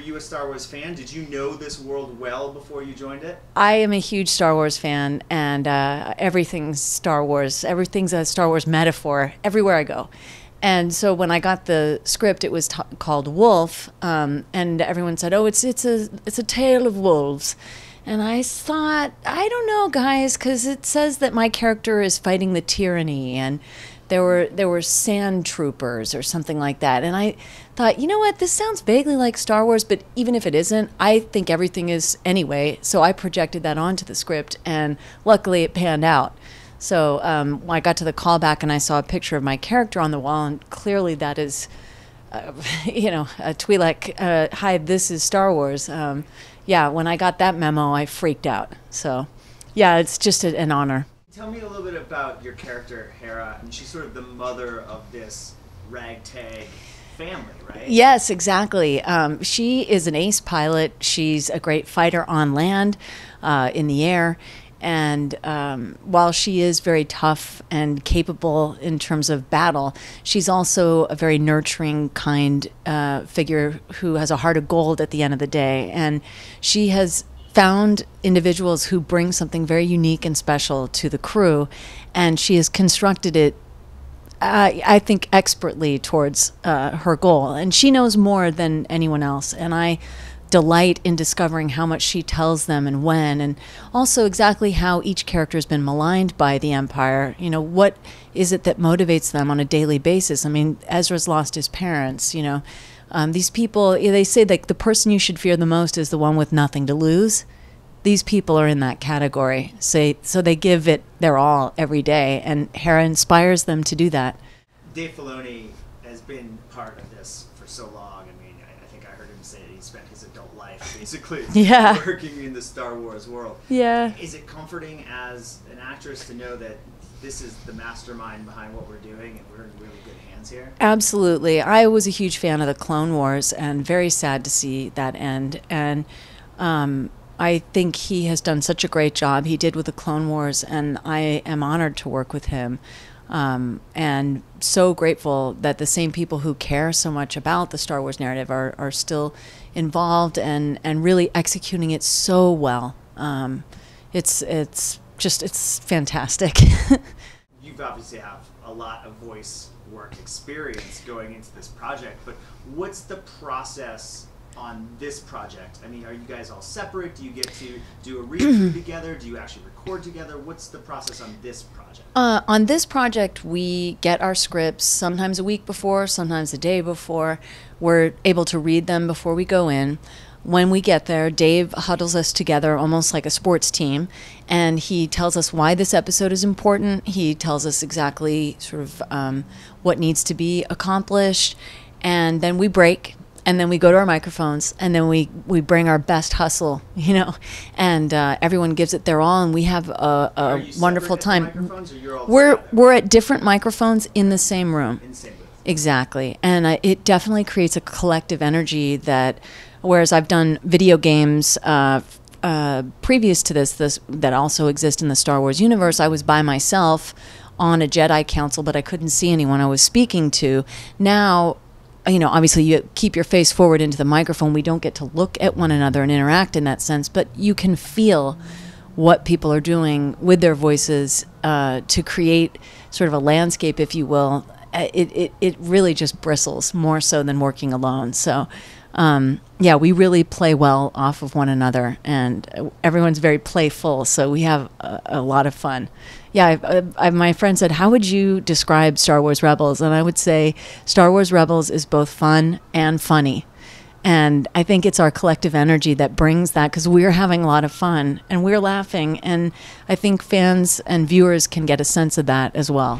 you a Star Wars fan? Did you know this world well before you joined it? I am a huge Star Wars fan, and everything's Star Wars. Everything's a Star Wars metaphor everywhere I go. And so when I got the script, it was called Wolf, and everyone said, "Oh, it's a tale of wolves." And I thought, I don't know, guys, because it says that my character is fighting the tyranny, and there were sand troopers or something like that. And I thought, you know what, this sounds vaguely like Star Wars, but even if it isn't, I think everything is anyway. So I projected that onto the script, and luckily it panned out. So when I got to the callback and I saw a picture of my character on the wall, and clearly that is, you know, a Twi'lek, hi, this is Star Wars. Yeah, when I got that memo, I freaked out. So, yeah, it's just an honor. Tell me a little bit about your character, Hera. I mean, she's sort of the mother of this ragtag family, right? Yes, exactly. She is an ace pilot. She's a great fighter on land, in the air. And while she is very tough and capable in terms of battle, she's also a very nurturing, kind figure who has a heart of gold at the end of the day. And she has found individuals who bring something very unique and special to the crew, and she has constructed it, I think, expertly towards her goal. And she knows more than anyone else, and I delight in discovering how much she tells them and when, and also exactly how each character has been maligned by the Empire. You know, what is it that motivates them on a daily basis? I mean, Ezra's lost his parents, you know. These people, they say that the person you should fear the most is the one with nothing to lose. These people are in that category. So they give it their all every day, and Hera inspires them to do that. Dave Filoni has been part of this for so long. I mean, I think I heard him say that he spent his adult life basically working in the Star Wars world. Yeah. Is it comforting as an actress to know that this is the mastermind behind what we're doing and we're in really good hands here? Absolutely. I was a huge fan of the Clone Wars and very sad to see that end. And I think he has done such a great job. He did with the Clone Wars, and I am honored to work with him. And so grateful that the same people who care so much about the Star Wars narrative are still involved and really executing it so well. It's fantastic. You obviously have a lot of voice work experience going into this project, but what's the process on this project? I mean, are you guys all separate? Do you get to do a read-through together? Do you actually record together? What's the process on this project? On this project, we get our scripts sometimes a week before, sometimes a day before. We're able to read them before we go in. When we get there, Dave huddles us together almost like a sports team, and he tells us why this episode is important. He tells us exactly sort of what needs to be accomplished, and then we break. And then we go to our microphones, and then we bring our best hustle, you know, and everyone gives it their all, and we have a wonderful time. We're at different microphones in the same room. In the same booth. Exactly, and it definitely creates a collective energy that, whereas I've done video games previous to this that also exist in the Star Wars universe, I was by myself on a Jedi council, but I couldn't see anyone I was speaking to. Now, you know, obviously you keep your face forward into the microphone. We don't get to look at one another and interact in that sense, but you can feel what people are doing with their voices to create sort of a landscape, if you will. It really just bristles more so than working alone. So, yeah, we really play well off of one another, and everyone's very playful, so we have a lot of fun. Yeah, my friend said, how would you describe Star Wars Rebels? And I would say Star Wars Rebels is both fun and funny. And I think it's our collective energy that brings that, because we're having a lot of fun and we're laughing. And I think fans and viewers can get a sense of that as well.